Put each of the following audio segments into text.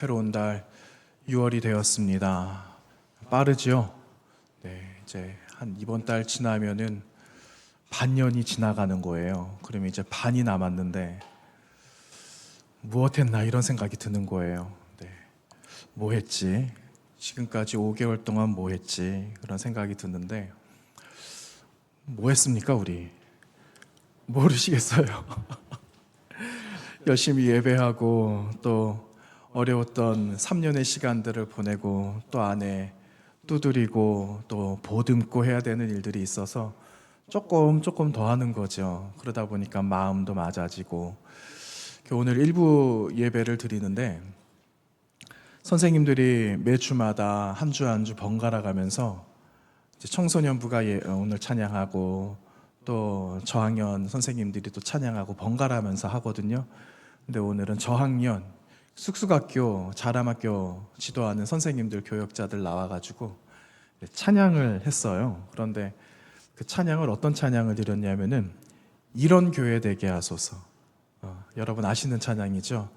새로운 달 6월이 되었습니다. 빠르죠? 네, 이제 한 이번 달 지나면은 반년이 지나가는 거예요. 그러면 이제 반이 남았는데 무엇 했나 이런 생각이 드는 거예요. 네, 뭐 했지? 지금까지 5개월 동안 뭐 했지? 그런 생각이 드는데 뭐 했습니까, 우리? 모르시겠어요. 열심히 예배하고 또 어려웠던 3년의 시간들을 보내고 또 안에 두드리고 또 보듬고 해야 되는 일들이 있어서 조금 더 하는 거죠. 그러다 보니까 마음도 맞아지고 오늘 일부 예배를 드리는데 선생님들이 매주마다 한 주 한 주 번갈아 가면서 청소년부가 오늘 찬양하고 또 저학년 선생님들이 또 찬양하고 번갈아 하면서 하거든요. 근데 오늘은 저학년 쑥쑥학교 자람학교 지도하는 선생님들 교역자들 나와가지고 찬양을 했어요. 그런데 그 찬양을 어떤 찬양을 드렸냐면은 이런 교회 되게 하소서. 여러분 아시는 찬양이죠?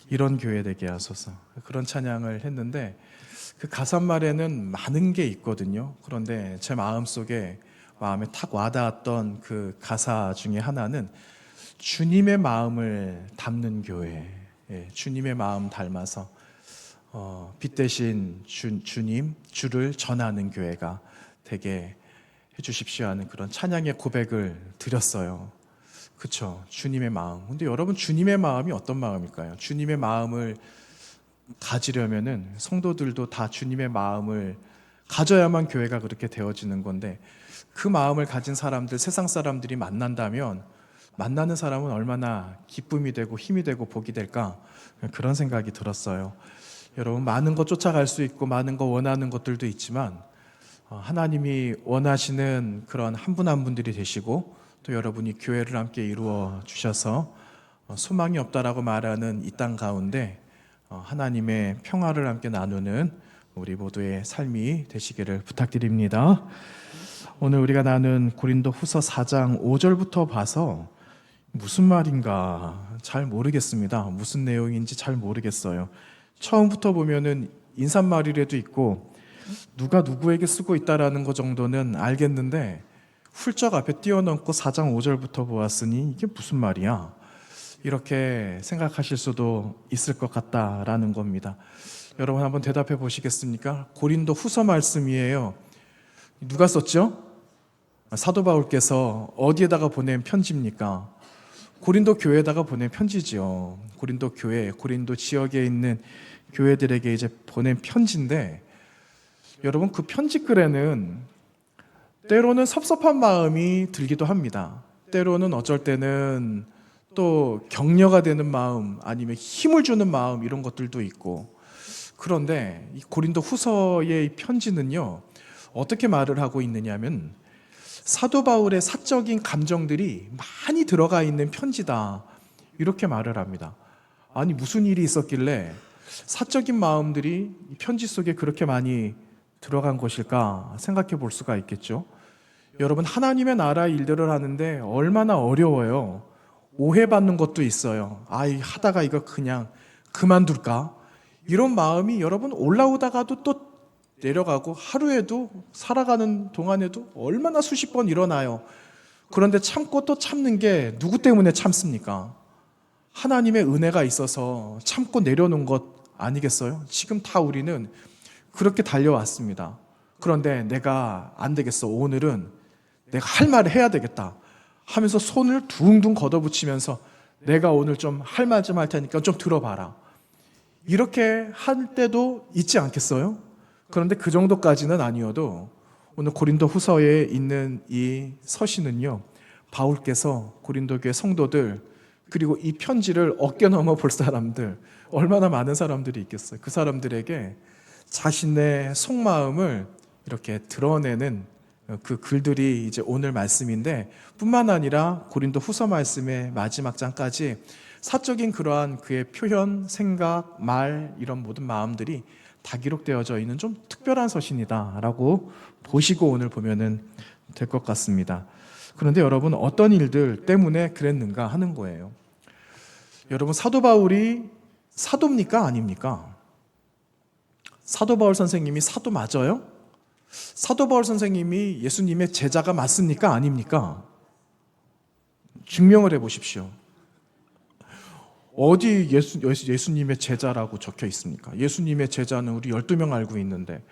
이런 교회 되게 하소서. 그런 찬양을 했는데 그 가사말에는 많은 게 있거든요. 그런데 제 마음에 탁 와닿았던 그 가사 중에 하나는 주님의 마음을 담는 교회. 주님의 마음 닮아서 빛 대신 주님, 주를 전하는 교회가 되게 해주십시오 하는 그런 찬양의 고백을 드렸어요. 그쵸? 주님의 마음. 근데 여러분, 주님의 마음이 어떤 마음일까요? 주님의 마음을 가지려면은 성도들도 다 주님의 마음을 가져야만 교회가 그렇게 되어지는 건데 그 마음을 가진 사람들, 세상 사람들이 만난다면 만나는 사람은 얼마나 기쁨이 되고 힘이 되고 복이 될까? 그런 생각이 들었어요. 여러분, 많은 것 쫓아갈 수 있고 많은 거 원하는 것들도 있지만 하나님이 원하시는 그런 한 분 한 분들이 되시고 또 여러분이 교회를 함께 이루어 주셔서 소망이 없다라고 말하는 이 땅 가운데 하나님의 평화를 함께 나누는 우리 모두의 삶이 되시기를 부탁드립니다. 오늘 우리가 나눈 고린도 후서 4장 5절부터 봐서 무슨 말인가 잘 모르겠습니다. 무슨 내용인지 잘 모르겠어요. 처음부터 보면은 인사말이라도 있고 누가 누구에게 쓰고 있다라는 것 정도는 알겠는데 훌쩍 앞에 뛰어넘고 4장 5절부터 보았으니 이게 무슨 말이야? 이렇게 생각하실 수도 있을 것 같다라는 겁니다. 여러분 한번 대답해 보시겠습니까? 고린도 후서 말씀이에요. 누가 썼죠? 사도 바울께서 어디에다가 보낸 편지입니까? 고린도 교회에다가 보낸 편지지요. 고린도 교회, 고린도 지역에 있는 교회들에게 이제 보낸 편지인데 여러분 그 편지글에는 때로는 섭섭한 마음이 들기도 합니다. 때로는 어쩔 때는 또 격려가 되는 마음 아니면 힘을 주는 마음 이런 것들도 있고 그런데 이 고린도 후서의 이 편지는요 어떻게 말을 하고 있느냐면 사도 바울의 사적인 감정들이 많이 들어가 있는 편지다 이렇게 말을 합니다. 아니 무슨 일이 있었길래 사적인 마음들이 이 편지 속에 그렇게 많이 들어간 것일까 생각해 볼 수가 있겠죠. 여러분 하나님의 나라 일들을 하는데 얼마나 어려워요. 오해받는 것도 있어요. 하다가 이거 그냥 그만둘까? 이런 마음이 여러분 올라오다가도 또 내려가고 하루에도 살아가는 동안에도 얼마나 수십 번 일어나요. 그런데 참고 또 참는 게 누구 때문에 참습니까? 하나님의 은혜가 있어서 참고 내려놓은 것 아니겠어요? 지금 다 우리는 그렇게 달려왔습니다. 그런데 내가 안 되겠어. 오늘은 내가 할 말을 해야 되겠다 하면서 손을 둥둥 걷어붙이면서 내가 오늘 좀 할 말 좀 할 테니까 좀 들어봐라. 이렇게 할 때도 있지 않겠어요? 그런데 그 정도까지는 아니어도 오늘 고린도 후서에 있는 이 서신은요 바울께서 고린도 교회 성도들 그리고 이 편지를 어깨 넘어 볼 사람들 얼마나 많은 사람들이 있겠어요. 그 사람들에게 자신의 속마음을 이렇게 드러내는 그 글들이 이제 오늘 말씀인데 뿐만 아니라 고린도 후서 말씀의 마지막 장까지 사적인 그러한 그의 표현, 생각, 말 이런 모든 마음들이 다 기록되어져 있는 좀 특별한 서신이다라고 보시고 오늘 보면은 될 것 같습니다. 그런데 여러분 어떤 일들 때문에 그랬는가 하는 거예요. 여러분 사도 바울이 사도입니까? 아닙니까? 사도 바울 선생님이 사도 맞아요? 사도 바울 선생님이 예수님의 제자가 맞습니까? 아닙니까? 증명을 해보십시오. 어디 예수님의 제자라고 적혀 있습니까? 예수님의 제자는 우리 12명 알고 있는데,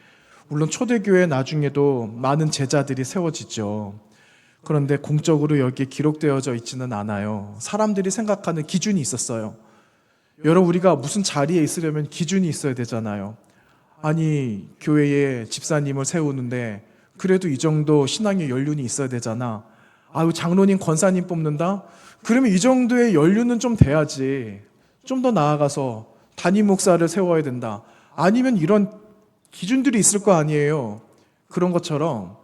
물론 초대교회 나중에도 많은 제자들이 세워지죠. 그런데 공적으로 여기에 기록되어져 있지는 않아요. 사람들이 생각하는 기준이 있었어요. 여러분, 우리가 무슨 자리에 있으려면 기준이 있어야 되잖아요. 아니, 교회에 집사님을 세우는데 그래도 이 정도 신앙의 연륜이 있어야 되잖아. 아유, 장로님, 권사님 뽑는다? 그러면 이 정도의 연륜은 좀 돼야지. 좀 더 나아가서 담임 목사를 세워야 된다. 아니면 이런 기준들이 있을 거 아니에요. 그런 것처럼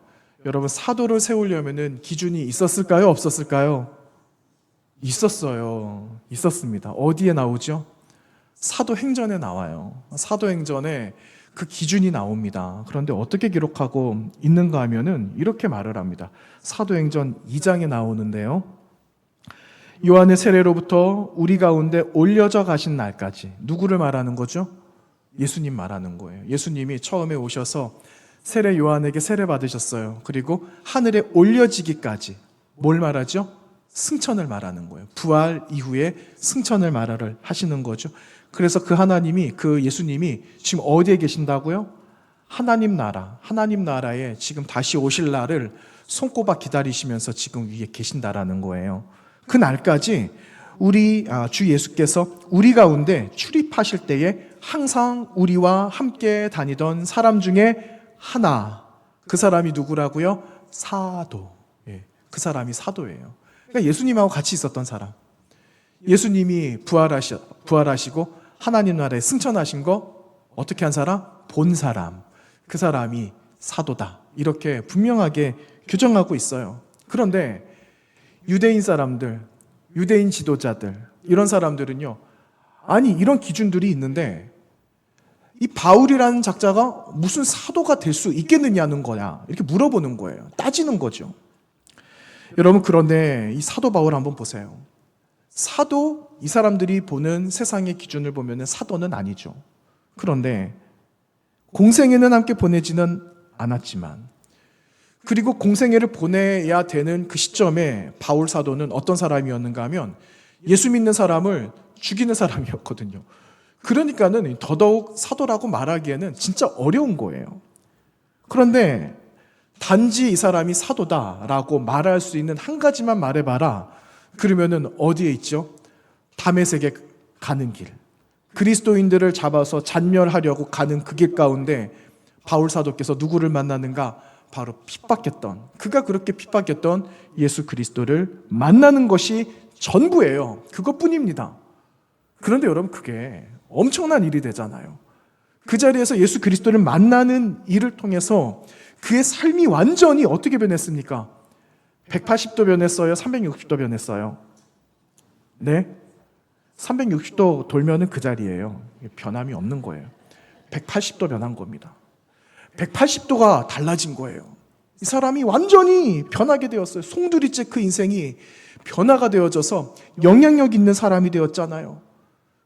여러분, 사도를 세우려면은 기준이 있었을까요? 없었을까요? 있었어요. 있었습니다. 어디에 나오죠? 사도행전에 나와요. 사도행전에 그 기준이 나옵니다. 그런데 어떻게 기록하고 있는가 하면은 이렇게 말을 합니다. 사도행전 2장에 나오는데요. 요한의 세례로부터 우리 가운데 올려져 가신 날까지. 누구를 말하는 거죠? 예수님 말하는 거예요. 예수님이 처음에 오셔서 세례 요한에게 세례 받으셨어요. 그리고 하늘에 올려지기까지 뭘 말하죠? 승천을 말하는 거예요. 부활 이후에 승천을 말을 하시는 거죠. 그래서 그 하나님이, 그 예수님이 지금 어디에 계신다고요? 하나님 나라에 지금 다시 오실 날을 손꼽아 기다리시면서 지금 위에 계신다라는 거예요. 그 날까지 주 예수께서 우리 가운데 출입하실 때에 항상 우리와 함께 다니던 사람 중에 하나, 그 사람이 누구라고요? 사도. 그 사람이 사도예요. 그러니까 예수님하고 같이 있었던 사람. 예수님이 부활하시고 하나님 나라에 승천하신 거 어떻게 한 사람? 본 사람. 그 사람이 사도다. 이렇게 분명하게 규정하고 있어요. 그런데 유대인 사람들, 유대인 지도자들, 이런 사람들은요, 아니, 이런 기준들이 있는데 이 바울이라는 작자가 무슨 사도가 될 수 있겠느냐는 거야. 이렇게 물어보는 거예요. 따지는 거죠. 여러분, 그런데 이 사도 바울 한번 보세요. 사도, 이 사람들이 보는 세상의 기준을 보면 사도는 아니죠. 그런데 공생애는 함께 보내지는 않았지만, 그리고 공생애를 보내야 되는 그 시점에 바울 사도는 어떤 사람이었는가 하면 예수 믿는 사람을 죽이는 사람이었거든요. 그러니까는 더더욱 사도라고 말하기에는 진짜 어려운 거예요. 그런데 단지 이 사람이 사도다라고 말할 수 있는 한 가지만 말해봐라. 그러면은 어디에 있죠? 다메섹에 가는 길. 그리스도인들을 잡아서 잔멸하려고 가는 그 길 가운데 바울 사도께서 누구를 만나는가? 바로 핍박했던, 그가 그렇게 핍박했던 예수 그리스도를 만나는 것이 전부예요. 그것뿐입니다. 그런데 여러분, 그게 엄청난 일이 되잖아요. 그 자리에서 예수 그리스도를 만나는 일을 통해서 그의 삶이 완전히 어떻게 변했습니까? 180도 변했어요? 360도 변했어요? 네? 360도 돌면은 그 자리예요. 변함이 없는 거예요. 180도 변한 겁니다. 180도가 달라진 거예요. 이 사람이 완전히 변하게 되었어요. 송두리째 그 인생이 변화가 되어져서 영향력 있는 사람이 되었잖아요.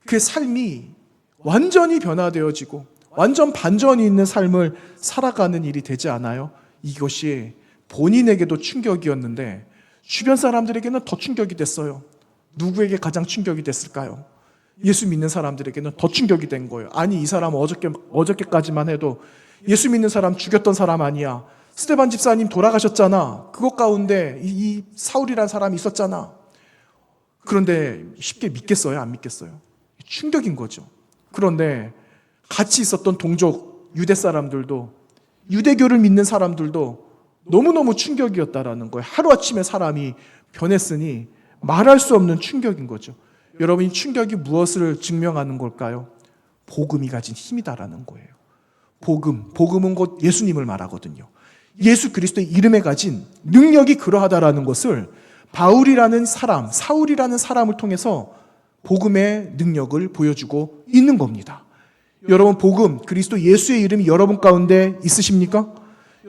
그의 삶이 완전히 변화되어지고 완전 반전이 있는 삶을 살아가는 일이 되지 않아요? 이것이 본인에게도 충격이었는데 주변 사람들에게는 더 충격이 됐어요. 누구에게 가장 충격이 됐을까요? 예수 믿는 사람들에게는 더 충격이 된 거예요. 아니, 이 사람 어저께까지만 해도 예수 믿는 사람 죽였던 사람 아니야. 스데반 집사님 돌아가셨잖아. 그것 가운데 이 사울이라는 사람이 있었잖아. 그런데 쉽게 믿겠어요? 안 믿겠어요? 충격인 거죠. 그런데 같이 있었던 동족 유대 사람들도, 유대교를 믿는 사람들도 너무너무 충격이었다라는 거예요. 하루아침에 사람이 변했으니 말할 수 없는 충격인 거죠. 여러분, 이 충격이 무엇을 증명하는 걸까요? 복음이 가진 힘이다라는 거예요. 복음은 곧 예수님을 말하거든요. 예수 그리스도의 이름에 가진 능력이 그러하다라는 것을 바울이라는 사람, 사울이라는 사람을 통해서 복음의 능력을 보여주고 있는 겁니다. 여러분, 복음, 그리스도 예수의 이름이 여러분 가운데 있으십니까?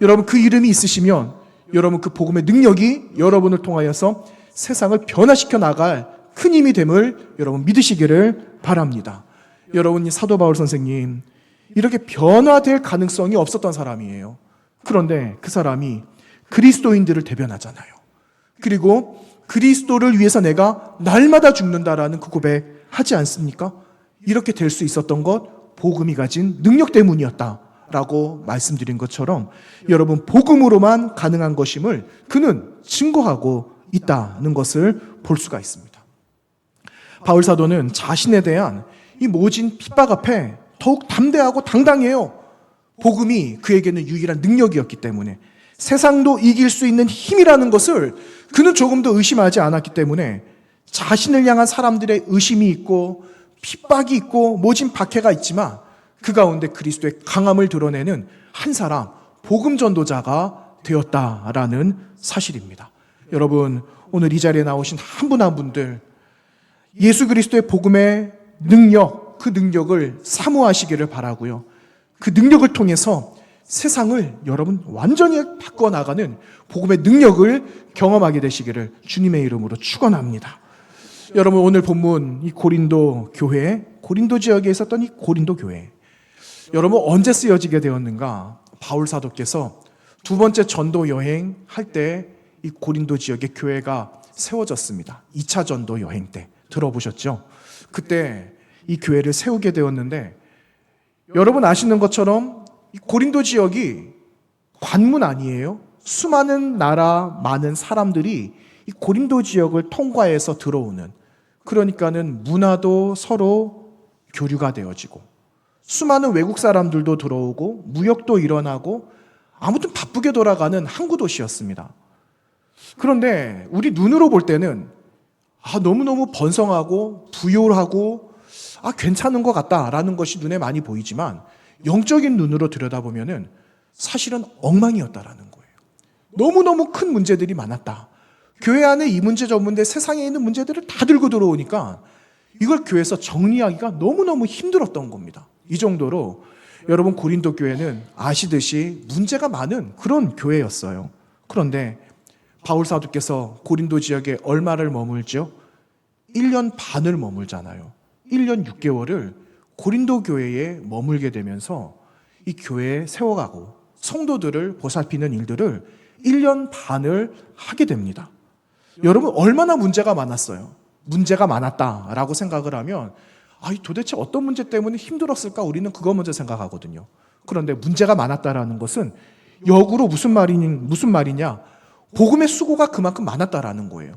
여러분, 그 이름이 있으시면 여러분, 그 복음의 능력이 여러분을 통하여서 세상을 변화시켜 나갈 큰 힘이 됨을 여러분 믿으시기를 바랍니다. 여러분, 이 사도 바울 선생님, 이렇게 변화될 가능성이 없었던 사람이에요. 그런데 그 사람이 그리스도인들을 대변하잖아요. 그리고 그리스도를 위해서 내가 날마다 죽는다라는 그 고백하지 않습니까? 이렇게 될 수 있었던 것 복음이 가진 능력 때문이었다라고 말씀드린 것처럼 여러분 복음으로만 가능한 것임을 그는 증거하고 있다는 것을 볼 수가 있습니다. 바울 사도는 자신에 대한 이 모진 핍박 앞에 더욱 담대하고 당당해요. 복음이 그에게는 유일한 능력이었기 때문에 세상도 이길 수 있는 힘이라는 것을 그는 조금도 의심하지 않았기 때문에 자신을 향한 사람들의 의심이 있고 핍박이 있고 모진 박해가 있지만 그 가운데 그리스도의 강함을 드러내는 한 사람, 복음 전도자가 되었다라는 사실입니다. 여러분, 오늘 이 자리에 나오신 한 분 한 분들 예수 그리스도의 복음의 능력, 그 능력을 사모하시기를 바라고요. 그 능력을 통해서 세상을 여러분 완전히 바꿔나가는 복음의 능력을 경험하게 되시기를 주님의 이름으로 축원합니다. 여러분, 오늘 본문 이 고린도 교회, 고린도 지역에 있었던 이 고린도 교회, 여러분 언제 쓰여지게 되었는가? 바울 사도께서 두 번째 전도 여행 할 때 이 고린도 지역의 교회가 세워졌습니다. 2차 전도 여행 때 들어보셨죠? 그때 이 교회를 세우게 되었는데 여러분 아시는 것처럼 이 고린도 지역이 관문 아니에요? 수많은 나라, 많은 사람들이 이 고린도 지역을 통과해서 들어오는, 그러니까는 문화도 서로 교류가 되어지고 수많은 외국 사람들도 들어오고 무역도 일어나고 아무튼 바쁘게 돌아가는 항구 도시였습니다. 그런데 우리 눈으로 볼 때는 너무너무 번성하고 부유하고 괜찮은 것 같다라는 것이 눈에 많이 보이지만 영적인 눈으로 들여다보면은 사실은 엉망이었다라는 거예요. 너무너무 큰 문제들이 많았다. 교회 안에 이 문제 저 문제 세상에 있는 문제들을 다 들고 들어오니까 이걸 교회에서 정리하기가 너무너무 힘들었던 겁니다. 이 정도로 여러분 고린도 교회는 아시듯이 문제가 많은 그런 교회였어요. 그런데 바울 사도께서 고린도 지역에 얼마를 머물죠? 1년 반을 머물잖아요. 1년 6개월을 고린도 교회에 머물게 되면서 이 교회에 세워가고 성도들을 보살피는 일들을 1년 반을 하게 됩니다. 여러분 얼마나 문제가 많았어요. 문제가 많았다라고 생각을 하면 도대체 어떤 문제 때문에 힘들었을까 우리는 그거 먼저 생각하거든요. 그런데 문제가 많았다라는 것은 역으로 무슨 말이냐? 복음의 수고가 그만큼 많았다라는 거예요.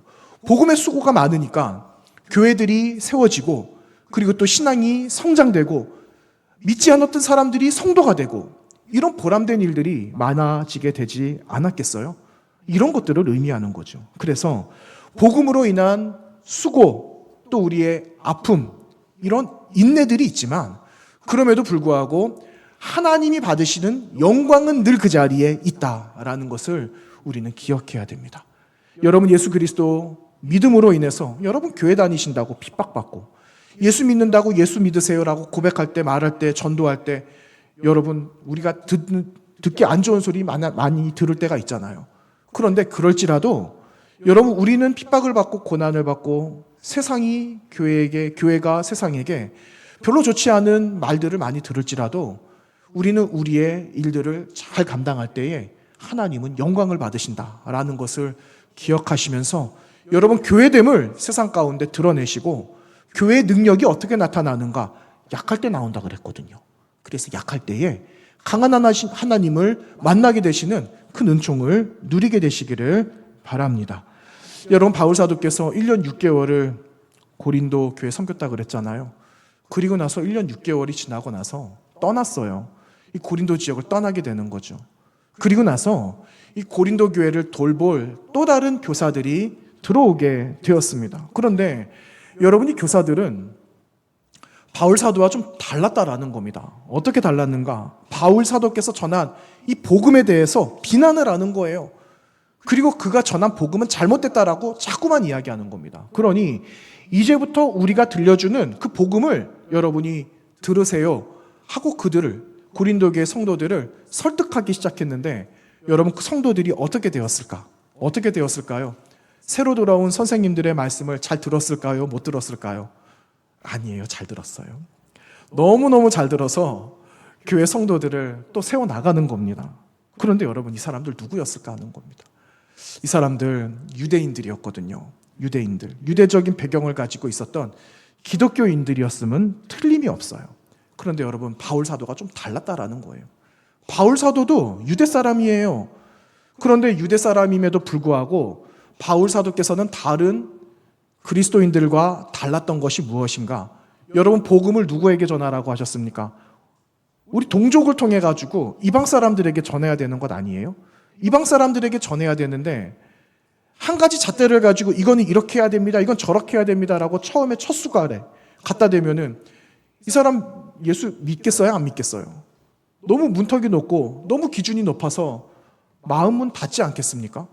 복음의 수고가 많으니까 교회들이 세워지고 그리고 또 신앙이 성장되고 믿지 않았던 사람들이 성도가 되고 이런 보람된 일들이 많아지게 되지 않았겠어요? 이런 것들을 의미하는 거죠. 그래서 복음으로 인한 수고 또 우리의 아픔 이런 인내들이 있지만 그럼에도 불구하고 하나님이 받으시는 영광은 늘 그 자리에 있다라는 것을 우리는 기억해야 됩니다. 여러분 예수 그리스도 믿음으로 인해서 여러분 교회 다니신다고 핍박받고 예수 믿는다고 예수 믿으세요라고 고백할 때 말할 때 전도할 때 여러분 우리가 듣기 안 좋은 소리 많이 들을 때가 있잖아요. 그런데 그럴지라도 여러분 우리는 핍박을 받고 고난을 받고 세상이 교회가 세상에게 별로 좋지 않은 말들을 많이 들을지라도 우리는 우리의 일들을 잘 감당할 때에 하나님은 영광을 받으신다라는 것을 기억하시면서 여러분 교회됨을 세상 가운데 드러내시고 교회의 능력이 어떻게 나타나는가? 약할 때 나온다 그랬거든요. 그래서 약할 때에 강한 하나님을 만나게 되시는 큰 은총을 누리게 되시기를 바랍니다. 여러분 바울 사도께서 1년 6개월을 고린도 교회 섬겼다 그랬잖아요. 그리고 나서 1년 6개월이 지나고 나서 떠났어요. 이 고린도 지역을 떠나게 되는 거죠. 그리고 나서 이 고린도 교회를 돌볼 또 다른 교사들이 들어오게 되었습니다. 그런데 여러분이 교사들은 바울 사도와 좀 달랐다라는 겁니다. 어떻게 달랐는가? 바울 사도께서 전한 이 복음에 대해서 비난을 하는 거예요. 그리고 그가 전한 복음은 잘못됐다라고 자꾸만 이야기하는 겁니다. 그러니 이제부터 우리가 들려주는 그 복음을 여러분이 들으세요 하고 그들을 고린도 교회 성도들을 설득하기 시작했는데 여러분 그 성도들이 어떻게 되었을까? 어떻게 되었을까요? 새로 돌아온 선생님들의 말씀을 잘 들었을까요? 못 들었을까요? 아니에요. 잘 들었어요. 너무너무 잘 들어서 교회 성도들을 또 세워나가는 겁니다. 그런데 여러분, 이 사람들 누구였을까 하는 겁니다. 이 사람들 유대인들이었거든요. 유대적인 배경을 가지고 있었던 기독교인들이었으면 틀림이 없어요. 그런데 여러분, 바울 사도가 좀 달랐다라는 거예요. 바울 사도도 유대 사람이에요. 그런데 유대 사람임에도 불구하고 바울 사도께서는 다른 그리스도인들과 달랐던 것이 무엇인가? 여러분, 복음을 누구에게 전하라고 하셨습니까? 우리 동족을 통해 가지고 이방 사람들에게 전해야 되는 것 아니에요? 이방 사람들에게 전해야 되는데 한 가지 잣대를 가지고 이거는 이렇게 해야 됩니다, 이건 저렇게 해야 됩니다라고 처음에 첫 수갈에 갖다 대면은 이 사람 예수 믿겠어요? 안 믿겠어요? 너무 문턱이 높고 너무 기준이 높아서 마음은 닫지 않겠습니까?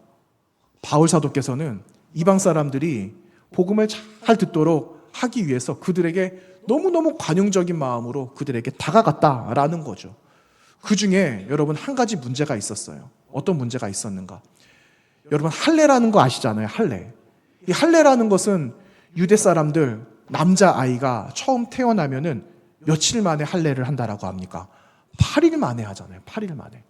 바울 사도께서는 이방 사람들이 복음을 잘 듣도록 하기 위해서 그들에게 너무너무 관용적인 마음으로 그들에게 다가갔다라는 거죠. 그 중에 여러분, 한 가지 문제가 있었어요. 어떤 문제가 있었는가? 여러분, 할례라는 거 아시잖아요. 할례. 이 할례라는 것은 유대 사람들 남자아이가 처음 태어나면은 며칠 만에 할례를 한다라고 합니까? 8일 만에 하잖아요. 8일 만에.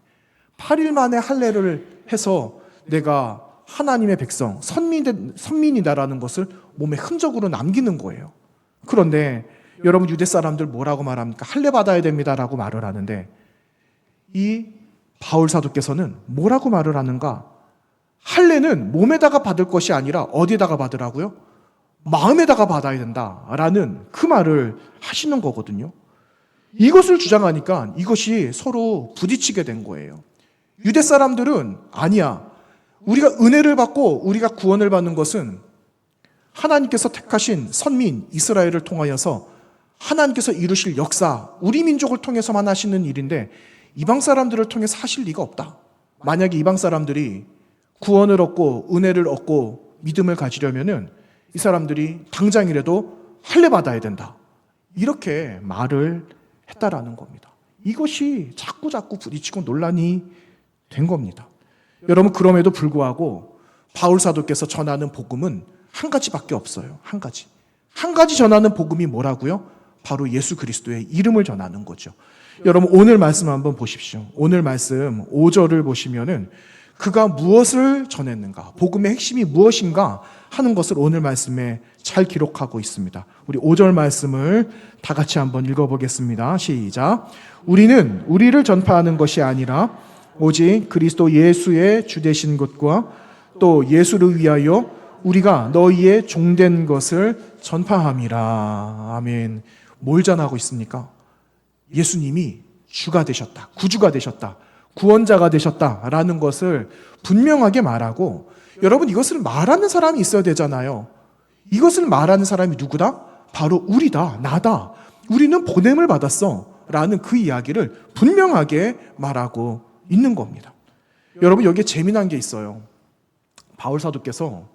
8일 만에 할례를 해서 내가 하나님의 백성, 선민이다라는 것을 몸에 흔적으로 남기는 거예요. 그런데 여러분, 유대 사람들 뭐라고 말합니까? 할례 받아야 됩니다라고 말을 하는데 이 바울 사도께서는 뭐라고 말을 하는가? 할례는 몸에다가 받을 것이 아니라 어디에다가 받으라고요? 마음에다가 받아야 된다라는 그 말을 하시는 거거든요. 이것을 주장하니까 이것이 서로 부딪히게 된 거예요. 유대 사람들은 아니야, 우리가 은혜를 받고 우리가 구원을 받는 것은 하나님께서 택하신 선민 이스라엘을 통하여서 하나님께서 이루실 역사, 우리 민족을 통해서만 하시는 일인데 이방 사람들을 통해서 하실 리가 없다. 만약에 이방 사람들이 구원을 얻고 은혜를 얻고 믿음을 가지려면은 이 사람들이 당장이라도 할례 받아야 된다, 이렇게 말을 했다라는 겁니다. 이것이 자꾸 부딪히고 논란이 된 겁니다. 여러분, 그럼에도 불구하고 바울 사도께서 전하는 복음은 한 가지밖에 없어요. 한 가지 전하는 복음이 뭐라고요? 바로 예수 그리스도의 이름을 전하는 거죠. 여러분, 오늘 말씀 한번 보십시오. 오늘 말씀 5절을 보시면은 그가 무엇을 전했는가, 복음의 핵심이 무엇인가 하는 것을 오늘 말씀에 잘 기록하고 있습니다. 우리 5절 말씀을 다 같이 한번 읽어보겠습니다. 시작. 우리는 우리를 전파하는 것이 아니라 오직 그리스도 예수의 주되신 것과 또 예수를 위하여 우리가 너희의 종된 것을 전파함이라. 아멘. 뭘 전하고 있습니까? 예수님이 주가 되셨다, 구주가 되셨다, 구원자가 되셨다라는 것을 분명하게 말하고, 여러분, 이것을 말하는 사람이 있어야 되잖아요. 이것을 말하는 사람이 누구다? 바로 우리다, 나다. 우리는 보냄을 받았어 라는 그 이야기를 분명하게 말하고 있는 겁니다. 여러분, 여기에 재미난 게 있어요. 바울 사도께서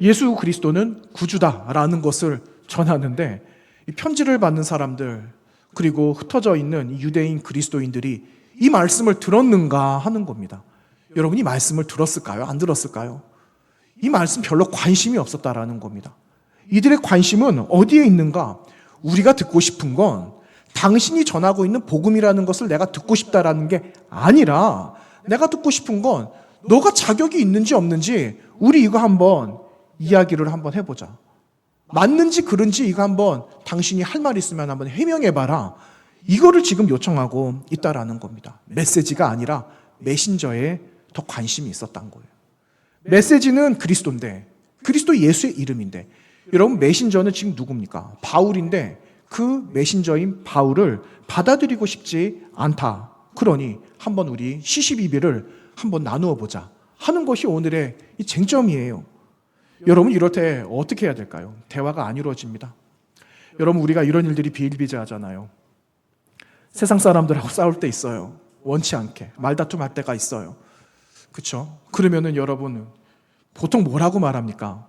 예수 그리스도는 구주다라는 것을 전하는데 이 편지를 받는 사람들, 그리고 흩어져 있는 유대인 그리스도인들이 이 말씀을 들었는가 하는 겁니다. 여러분, 이 말씀을 들었을까요? 안 들었을까요? 이 말씀 별로 관심이 없었다라는 겁니다. 이들의 관심은 어디에 있는가? 우리가 듣고 싶은 건 당신이 전하고 있는 복음이라는 것을 내가 듣고 싶다라는 게 아니라, 내가 듣고 싶은 건 너가 자격이 있는지 없는지 우리 이거 한번 이야기를 한번 해보자. 맞는지 그른지 이거 한번 당신이 할 말 있으면 한번 해명해봐라. 이거를 지금 요청하고 있다라는 겁니다. 메시지가 아니라 메신저에 더 관심이 있었던 거예요. 메시지는 그리스도인데, 그리스도 예수의 이름인데, 여러분, 메신저는 지금 누굽니까? 바울인데 그 메신저인 바울을 받아들이고 싶지 않다. 그러니 한번 우리 시시비비를 한번 나누어 보자 하는 것이 오늘의 이 쟁점이에요. 여러분, 이럴 때 어떻게 해야 될까요? 대화가 안 이루어집니다. 여러분, 우리가 이런 일들이 비일비재하잖아요. 세상 사람들하고 싸울 때 있어요. 원치 않게 말다툼할 때가 있어요. 그렇죠? 그러면은 여러분은 보통 뭐라고 말합니까?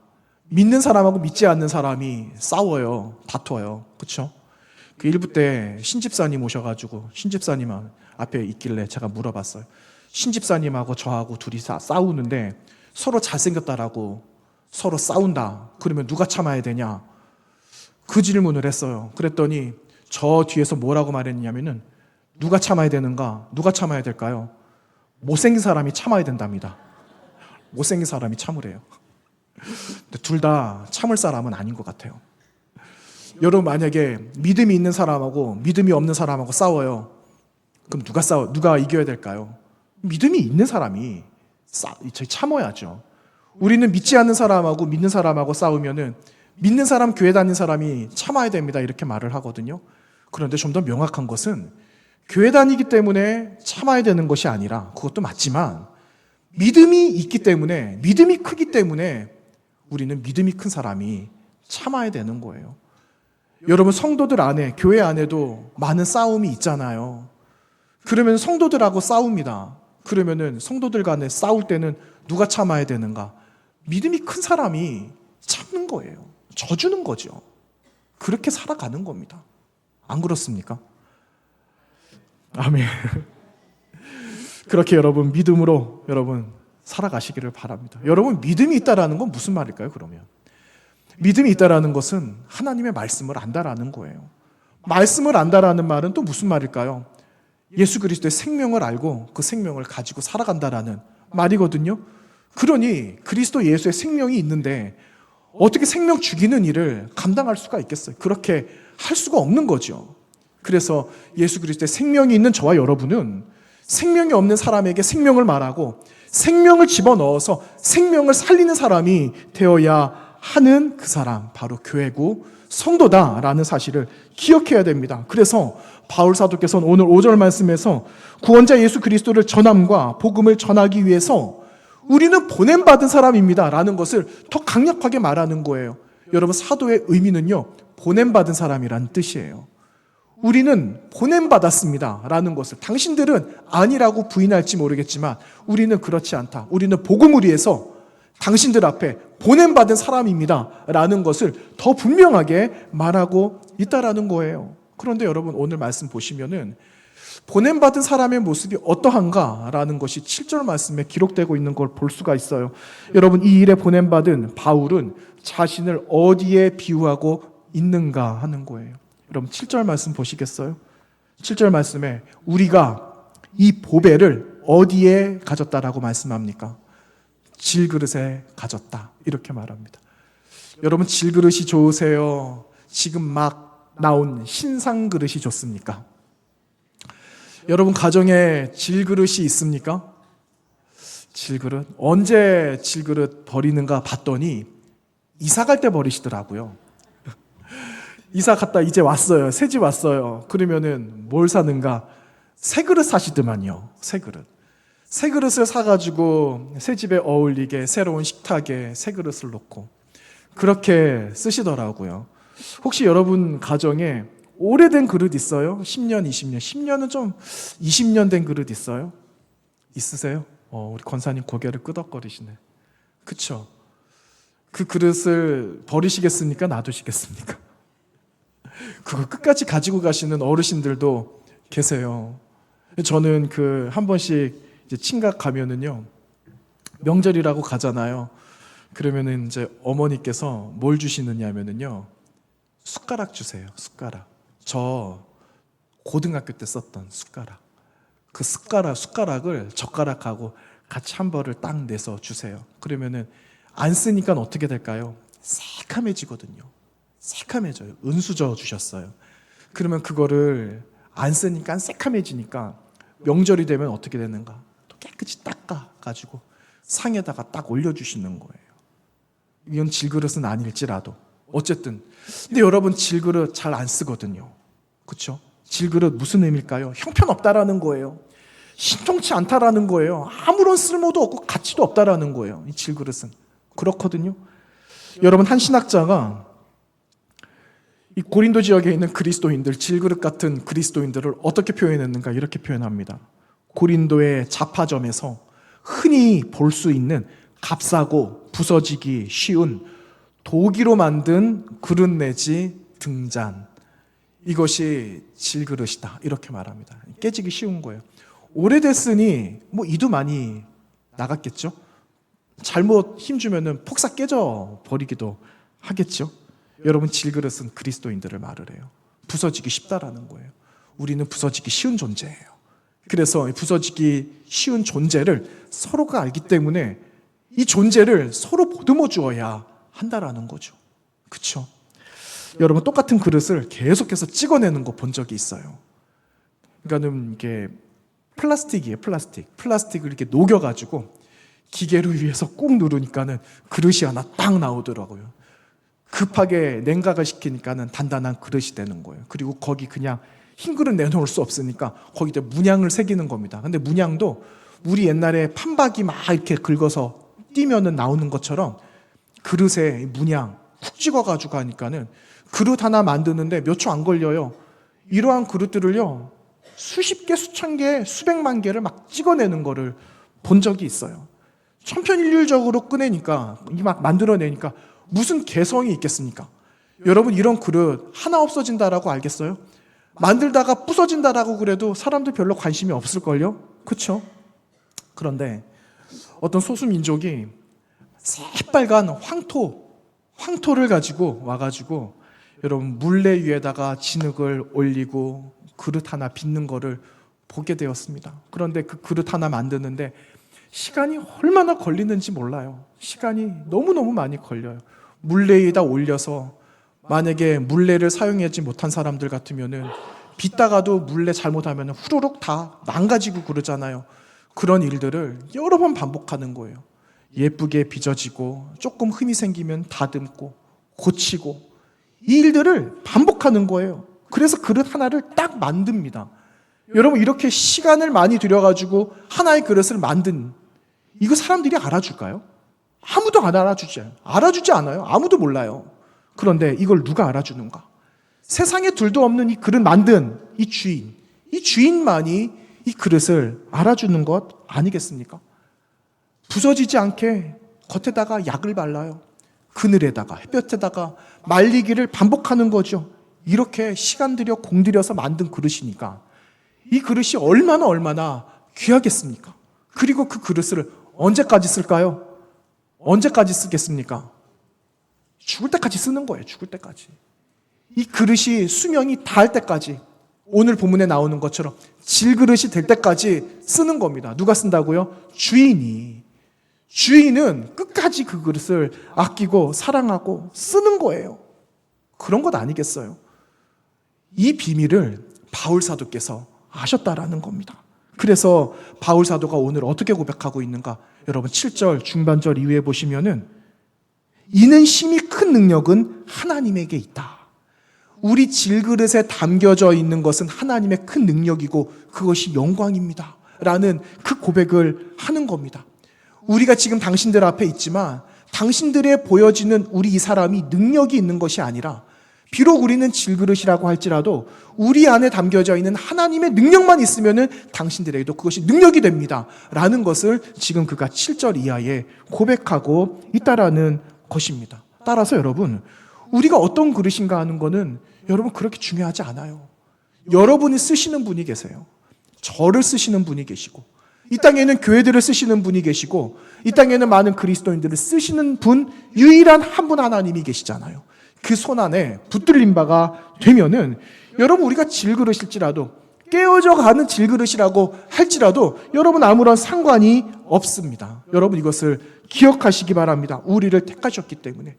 믿는 사람하고 믿지 않는 사람이 싸워요. 다퉈요. 그렇죠? 그 일부 때 신집사님 오셔가지고 신집사님 앞에 있길래 제가 물어봤어요. 신집사님하고 저하고 둘이 싸우는데 서로 잘생겼다라고 서로 싸운다. 그러면 누가 참아야 되냐? 그 질문을 했어요. 그랬더니 저 뒤에서 뭐라고 말했냐면은 누가 참아야 되는가? 누가 참아야 될까요? 못생긴 사람이 참아야 된답니다. 못생긴 사람이 참으래요. 근데 둘 다 참을 사람은 아닌 것 같아요. 여러분, 만약에 믿음이 있는 사람하고 믿음이 없는 사람하고 싸워요. 그럼 누가 이겨야 될까요? 믿음이 있는 사람이 참아야죠. 우리는 믿지 않는 사람하고 믿는 사람하고 싸우면은 믿는 사람, 교회 다니는 사람이 참아야 됩니다, 이렇게 말을 하거든요. 그런데 좀 더 명확한 것은 교회 다니기 때문에 참아야 되는 것이 아니라, 그것도 맞지만 믿음이 있기 때문에, 믿음이 크기 때문에 우리는 믿음이 큰 사람이 참아야 되는 거예요. 여러분, 성도들 안에, 교회 안에도 많은 싸움이 있잖아요. 그러면 성도들하고 싸웁니다. 그러면은 성도들 간에 싸울 때는 누가 참아야 되는가? 믿음이 큰 사람이 참는 거예요. 져주는 거죠. 그렇게 살아가는 겁니다. 안 그렇습니까? 아멘. 그렇게 여러분, 믿음으로 여러분 살아가시기를 바랍니다. 여러분, 믿음이 있다라는 건 무슨 말일까요, 그러면? 믿음이 있다라는 것은 하나님의 말씀을 안다라는 거예요. 말씀을 안다라는 말은 또 무슨 말일까요? 예수 그리스도의 생명을 알고 그 생명을 가지고 살아간다라는 말이거든요. 그러니 그리스도 예수의 생명이 있는데 어떻게 생명 죽이는 일을 감당할 수가 있겠어요? 그렇게 할 수가 없는 거죠. 그래서 예수 그리스도의 생명이 있는 저와 여러분은 생명이 없는 사람에게 생명을 말하고 생명을 집어넣어서 생명을 살리는 사람이 되어야 하는 그 사람, 바로 교회고 성도다라는 사실을 기억해야 됩니다. 그래서 바울 사도께서는 오늘 5절 말씀에서 구원자 예수 그리스도를 전함과 복음을 전하기 위해서 우리는 보냄받은 사람입니다 라는 것을 더 강력하게 말하는 거예요. 여러분, 사도의 의미는요, 보냄받은 사람이라는 뜻이에요. 우리는 보냄받았습니다 라는 것을, 당신들은 아니라고 부인할지 모르겠지만 우리는 그렇지 않다. 우리는 복음을 위해서 당신들 앞에 보냄받은 사람입니다 라는 것을 더 분명하게 말하고 있다라는 거예요. 그런데 여러분, 오늘 말씀 보시면은 보냄받은 사람의 모습이 어떠한가 라는 것이 7절 말씀에 기록되고 있는 걸 볼 수가 있어요. 여러분, 이 일에 보냄받은 바울은 자신을 어디에 비유하고 있는가 하는 거예요. 여러분, 7절 말씀 보시겠어요? 7절 말씀에 우리가 이 보배를 어디에 가졌다라고 말씀합니까? 질그릇에 가졌다, 이렇게 말합니다. 여러분, 질그릇이 좋으세요? 지금 막 나온 신상 그릇이 좋습니까? 여러분, 가정에 질그릇이 있습니까? 질그릇? 언제 질그릇 버리는가 봤더니 이사 갈 때 버리시더라고요. 이사 갔다 이제 왔어요. 새집 왔어요. 그러면은 뭘 사는가? 새 그릇 사시더만요. 새 그릇. 새 그릇을 사가지고 새 집에 어울리게 새로운 식탁에 새 그릇을 놓고 그렇게 쓰시더라고요. 혹시 여러분 가정에 오래된 그릇 있어요? 10년, 20년. 10년은 좀 20년 된 그릇 있어요? 있으세요? 우리 권사님 고개를 끄덕거리시네. 그쵸? 그 그릇을 버리시겠습니까? 놔두시겠습니까? 그거 끝까지 가지고 가시는 어르신들도 계세요. 저는 한 번씩 이제 친각 가면은요, 명절이라고 가잖아요. 그러면은 이제 어머니께서 뭘 주시느냐면은요, 숟가락 주세요. 숟가락. 저 고등학교 때 썼던 숟가락. 그 숟가락을 젓가락하고 같이 한 벌을 딱 내서 주세요. 그러면은 안 쓰니까 어떻게 될까요? 새카매지거든요. 새카매져요. 은수저 주셨어요. 그러면 그거를 안 쓰니까 새카매지니까 명절이 되면 어떻게 되는가? 또 깨끗이 닦아가지고 상에다가 딱 올려주시는 거예요. 이건 질그릇은 아닐지라도 어쨌든. 근데 여러분, 질그릇 잘 안 쓰거든요. 그렇죠? 질그릇 무슨 의미일까요? 형편없다라는 거예요. 신통치 않다라는 거예요. 아무런 쓸모도 없고 가치도 없다라는 거예요. 이 질그릇은. 그렇거든요. 여러분, 한 신학자가 이 고린도 지역에 있는 그리스도인들, 질그릇 같은 그리스도인들을 어떻게 표현했는가? 이렇게 표현합니다. 고린도의 잡화점에서 흔히 볼 수 있는 값싸고 부서지기 쉬운 도기로 만든 그릇 내지 등잔, 이것이 질그릇이다, 이렇게 말합니다. 깨지기 쉬운 거예요. 오래됐으니 이도 많이 나갔겠죠. 잘못 힘주면은 폭삭 깨져 버리기도 하겠죠. 여러분, 질그릇은 그리스도인들을 말을 해요. 부서지기 쉽다라는 거예요. 우리는 부서지기 쉬운 존재예요. 그래서 부서지기 쉬운 존재를 서로가 알기 때문에 이 존재를 서로 보듬어 주어야 한다라는 거죠. 그렇죠? 여러분, 똑같은 그릇을 계속해서 찍어내는 거 본 적이 있어요. 그러니까는 이게 플라스틱이에요. 플라스틱을 이렇게 녹여가지고 기계로 위에서 꾹 누르니까는 그릇이 하나 딱 나오더라고요. 급하게 냉각을 시키니까는 단단한 그릇이 되는 거예요. 그리고 거기 그냥 흰 그릇 내놓을 수 없으니까 거기다 문양을 새기는 겁니다. 근데 문양도 우리 옛날에 판박이 막 이렇게 긁어서 띄면은 나오는 것처럼 그릇에 문양 쿡 찍어가지고 하니까는 그릇 하나 만드는데 몇 초 안 걸려요. 이러한 그릇들을요, 수십 개, 수천 개, 수백만 개를 막 찍어내는 거를 본 적이 있어요. 천편일률적으로 꺼내니까, 막 만들어내니까 무슨 개성이 있겠습니까? 여러분, 이런 그릇 하나 없어진다라고 알겠어요? 만들다가 부서진다라고 그래도 사람들 별로 관심이 없을걸요? 그렇죠? 그런데 어떤 소수민족이 새빨간 황토를 가지고 와가지고 여러분 물레 위에다가 진흙을 올리고 그릇 하나 빚는 거를 보게 되었습니다. 그런데 그 그릇 하나 만드는데 시간이 얼마나 걸리는지 몰라요. 시간이 너무너무 많이 걸려요. 물레 위에다 올려서 만약에 물레를 사용하지 못한 사람들 같으면은 빚다가도 물레 잘못하면 후루룩 다 망가지고 그러잖아요. 그런 일들을 여러 번 반복하는 거예요. 예쁘게 빚어지고 조금 흠이 생기면 다듬고 고치고 이 일들을 반복하는 거예요. 그래서 그릇 하나를 딱 만듭니다. 여러분, 이렇게 시간을 많이 들여가지고 하나의 그릇을 만든 이거 사람들이 알아줄까요? 아무도 안 알아주지 않아요. 아무도 몰라요. 그런데 이걸 누가 알아주는가? 세상에 둘도 없는 이 그릇 만든 이 주인만이 이 그릇을 알아주는 것 아니겠습니까? 부서지지 않게 겉에다가 약을 발라요. 그늘에다가 햇볕에다가 말리기를 반복하는 거죠. 이렇게 시간 들여 공 들여서 만든 그릇이니까 이 그릇이 얼마나 귀하겠습니까? 그리고 그 그릇을 언제까지 쓸까요? 언제까지 쓰겠습니까? 죽을 때까지 쓰는 거예요. 죽을 때까지. 이 그릇이 수명이 다할 때까지, 오늘 본문에 나오는 것처럼 질그릇이 될 때까지 쓰는 겁니다. 누가 쓴다고요? 주인은 끝까지 그 그릇을 아끼고 사랑하고 쓰는 거예요. 그런 것 아니겠어요? 이 비밀을 바울 사도께서 아셨다라는 겁니다. 그래서 바울 사도가 오늘 어떻게 고백하고 있는가? 여러분, 7절 중반절 이후에 보시면은 이는 심히 큰 능력은 하나님에게 있다. 우리 질그릇에 담겨져 있는 것은 하나님의 큰 능력이고 그것이 영광입니다 라는 그 고백을 하는 겁니다. 우리가 지금 당신들 앞에 있지만 당신들에 보여지는 우리 이 사람이 능력이 있는 것이 아니라 비록 우리는 질그릇이라고 할지라도 우리 안에 담겨져 있는 하나님의 능력만 있으면은 당신들에게도 그것이 능력이 됩니다 라는 것을 지금 그가 7절 이하에 고백하고 있다라는 것입니다. 따라서 여러분, 우리가 어떤 그릇인가 하는 거는 여러분 그렇게 중요하지 않아요. 여러분이 쓰시는 분이 계세요. 저를 쓰시는 분이 계시고 이 땅에는 교회들을 쓰시는 분이 계시고 이 땅에는 많은 그리스도인들을 쓰시는 분, 유일한 한 분 하나님이 계시잖아요. 그 손 안에 붙들린 바가 되면은 여러분, 우리가 질그릇일지라도 깨어져 가는 질그릇이라고 할지라도 여러분 아무런 상관이 없습니다. 여러분, 이것을 기억하시기 바랍니다. 우리를 택하셨기 때문에,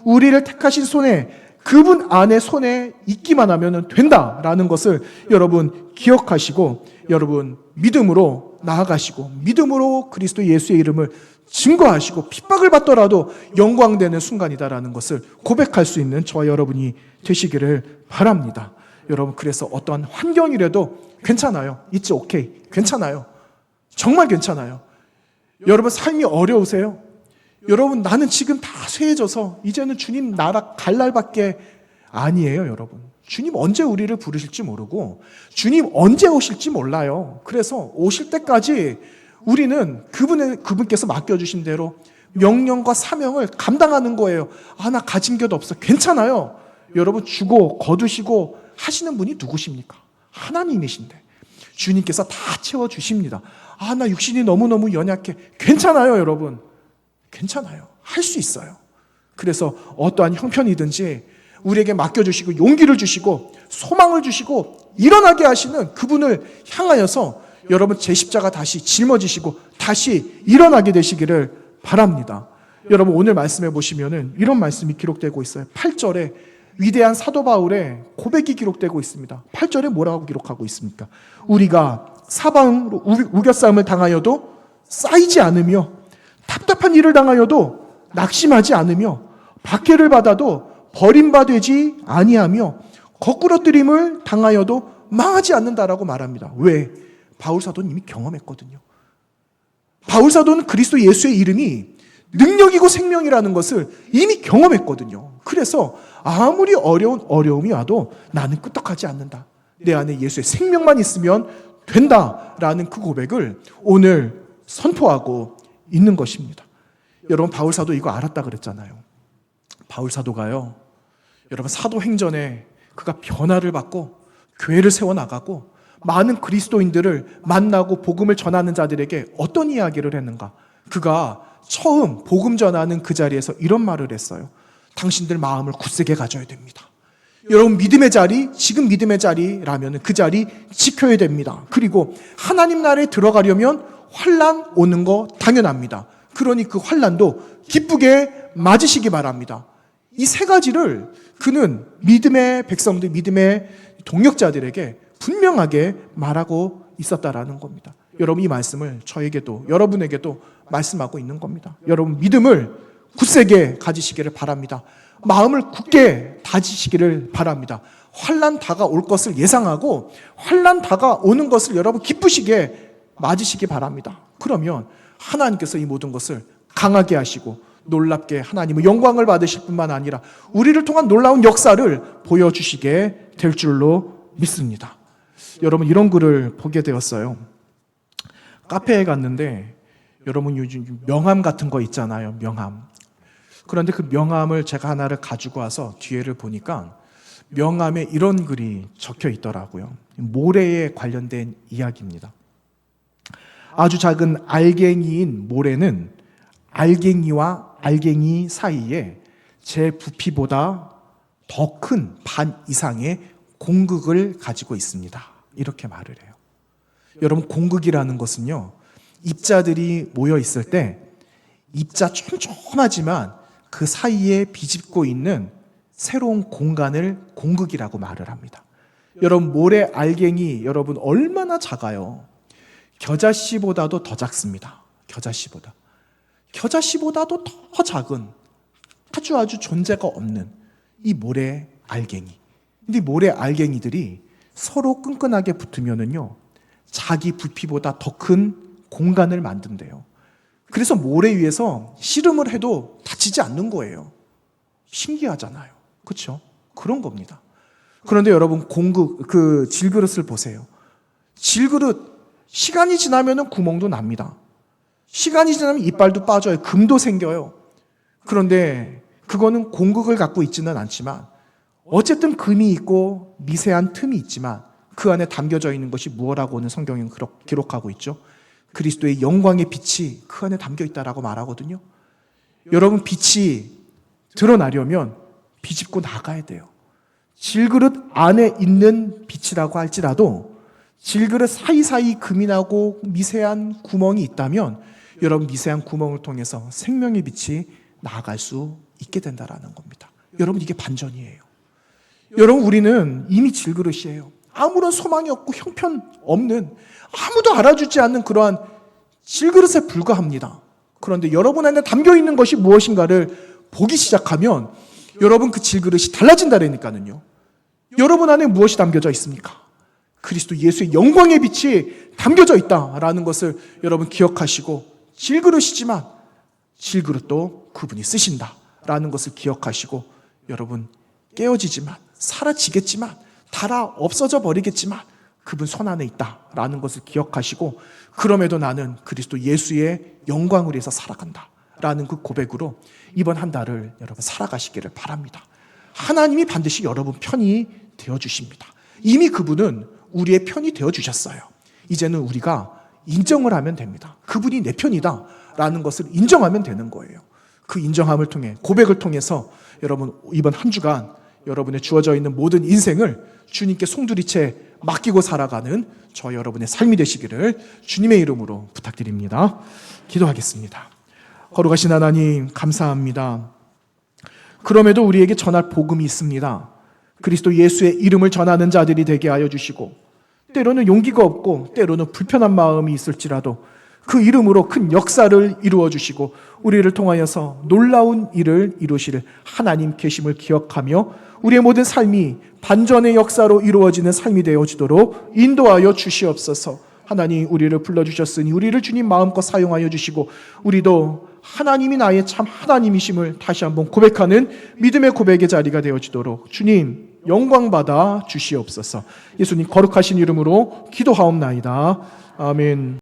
우리를 택하신 손에, 그분 안에 손에 있기만 하면 된다라는 것을 여러분 기억하시고, 여러분 믿음으로 나아가시고 믿음으로 그리스도 예수의 이름을 증거하시고 핍박을 받더라도 영광되는 순간이다라는 것을 고백할 수 있는 저와 여러분이 되시기를 바랍니다. 여러분, 그래서 어떠한 환경이라도 괜찮아요. It's okay. 괜찮아요. 정말 괜찮아요. 여러분, 삶이 어려우세요? 여러분, 나는 지금 다 쇠해져서 이제는 주님 나라 갈 날밖에 아니에요. 여러분, 주님 언제 우리를 부르실지 모르고 주님 언제 오실지 몰라요. 그래서 오실 때까지 우리는 그분께서 맡겨주신 대로 명령과 사명을 감당하는 거예요. 나 가진 게 없어. 괜찮아요. 여러분, 주고 거두시고 하시는 분이 누구십니까? 하나님이신데 주님께서 다 채워주십니다. 나 육신이 너무너무 연약해. 괜찮아요. 여러분, 괜찮아요. 할 수 있어요. 그래서 어떠한 형편이든지 우리에게 맡겨주시고 용기를 주시고 소망을 주시고 일어나게 하시는 그분을 향하여서 여러분 제 십자가 다시 짊어지시고 다시 일어나게 되시기를 바랍니다. 여러분 오늘 말씀해 보시면은 이런 말씀이 기록되고 있어요. 8절에 위대한 사도 바울의 고백이 기록되고 있습니다. 8절에 뭐라고 기록하고 있습니까? 우리가 사방으로 우겨싸움을 당하여도 쌓이지 않으며 답답한 일을 당하여도 낙심하지 않으며 박해를 받아도 버림받지 아니하며 거꾸러뜨림을 당하여도 망하지 않는다라고 말합니다. 왜? 바울 사도는 이미 경험했거든요. 바울 사도는 그리스도 예수의 이름이 능력이고 생명이라는 것을 이미 경험했거든요. 그래서 아무리 어려움이 와도 나는 끄떡하지 않는다. 내 안에 예수의 생명만 있으면 된다라는 그 고백을 오늘 선포하고 있는 것입니다. 여러분 바울 사도 이거 알았다 그랬잖아요. 바울 사도가요. 여러분 사도행전에 그가 변화를 받고 교회를 세워나가고 많은 그리스도인들을 만나고 복음을 전하는 자들에게 어떤 이야기를 했는가? 그가 처음 복음 전하는 그 자리에서 이런 말을 했어요. 당신들 마음을 굳세게 가져야 됩니다. 여러분 믿음의 자리, 지금 믿음의 자리라면 그 자리 지켜야 됩니다. 그리고 하나님 나라에 들어가려면 환난 오는 거 당연합니다. 그러니 그 환난도 기쁘게 맞으시기 바랍니다. 이 세 가지를 그는 믿음의 백성들, 믿음의 동역자들에게 분명하게 말하고 있었다라는 겁니다. 여러분 이 말씀을 저에게도 여러분에게도 말씀하고 있는 겁니다. 여러분 믿음을 굳세게 가지시기를 바랍니다. 마음을 굳게 다지시기를 바랍니다. 환난 다가올 것을 예상하고 환난 다가오는 것을 여러분 기쁘시게 맞으시기 바랍니다. 그러면 하나님께서 이 모든 것을 강하게 하시고 놀랍게 하나님의 영광을 받으실 뿐만 아니라 우리를 통한 놀라운 역사를 보여주시게 될 줄로 믿습니다. 여러분 이런 글을 보게 되었어요. 카페에 갔는데 여러분 요즘 명함 같은 거 있잖아요. 명함. 그런데 그 명함을 제가 하나를 가지고 와서 뒤에를 보니까 명함에 이런 글이 적혀 있더라고요. 모래에 관련된 이야기입니다. 아주 작은 알갱이인 모래는 알갱이와 알갱이 사이에 제 부피보다 더 큰 반 이상의 공극을 가지고 있습니다. 이렇게 말을 해요. 여러분 공극이라는 것은요. 입자들이 모여 있을 때 입자 촘촘하지만 그 사이에 비집고 있는 새로운 공간을 공극이라고 말을 합니다. 여러분 모래 알갱이 여러분 얼마나 작아요? 겨자씨보다도 더 작습니다. 겨자씨보다도 더 작은 아주 존재가 없는 이 모래 알갱이. 근데 모래 알갱이들이 서로 끈끈하게 붙으면은요 자기 부피보다 더 큰 공간을 만든대요. 그래서 모래 위에서 씨름을 해도 다치지 않는 거예요. 신기하잖아요. 그렇죠? 그런 겁니다. 그런데 여러분 그 질그릇을 보세요. 질그릇 시간이 지나면은 구멍도 납니다. 시간이 지나면 이빨도 빠져요. 금도 생겨요. 그런데 그거는 공극을 갖고 있지는 않지만 어쨌든 금이 있고 미세한 틈이 있지만 그 안에 담겨져 있는 것이 무엇이라고는 성경은 기록하고 있죠. 그리스도의 영광의 빛이 그 안에 담겨 있다라고 말하거든요. 여러분 빛이 드러나려면 비집고 나가야 돼요. 질그릇 안에 있는 빛이라고 할지라도 질그릇 사이사이 금이 나고 미세한 구멍이 있다면 여러분 미세한 구멍을 통해서 생명의 빛이 나아갈 수 있게 된다라는 겁니다. 여러분 이게 반전이에요. 여러분 우리는 이미 질그릇이에요. 아무런 소망이 없고 형편 없는 아무도 알아주지 않는 그러한 질그릇에 불과합니다. 그런데 여러분 안에 담겨있는 것이 무엇인가를 보기 시작하면 여러분 그 질그릇이 달라진다라니까요. 여러분 안에 무엇이 담겨져 있습니까? 그리스도 예수의 영광의 빛이 담겨져 있다라는 것을 여러분 기억하시고 질그릇이지만 질그릇도 그분이 쓰신다라는 것을 기억하시고 여러분 깨어지지만 사라지겠지만 달아 없어져 버리겠지만 그분 손 안에 있다라는 것을 기억하시고 그럼에도 나는 그리스도 예수의 영광을 위해서 살아간다라는 그 고백으로 이번 한 달을 여러분 살아가시기를 바랍니다. 하나님이 반드시 여러분 편이 되어주십니다. 이미 그분은 우리의 편이 되어주셨어요. 이제는 우리가 인정을 하면 됩니다. 그분이 내 편이다라는 것을 인정하면 되는 거예요. 그 인정함을 통해 고백을 통해서 여러분 이번 한 주간 여러분의 주어져 있는 모든 인생을 주님께 송두리째 맡기고 살아가는 저 여러분의 삶이 되시기를 주님의 이름으로 부탁드립니다. 기도하겠습니다. 거룩하신 하나님 감사합니다. 그럼에도 우리에게 전할 복음이 있습니다. 그리스도 예수의 이름을 전하는 자들이 되게 하여 주시고, 때로는 용기가 없고 때로는 불편한 마음이 있을지라도 그 이름으로 큰 역사를 이루어 주시고 우리를 통하여서 놀라운 일을 이루실 하나님 계심을 기억하며 우리의 모든 삶이 반전의 역사로 이루어지는 삶이 되어지도록 인도하여 주시옵소서. 하나님, 우리를 불러주셨으니 우리를 주님 마음껏 사용하여 주시고 우리도 하나님이 나의 참 하나님이심을 다시 한번 고백하는 믿음의 고백의 자리가 되어지도록 주님 영광받아 주시옵소서. 예수님 거룩하신 이름으로 기도하옵나이다. 아멘.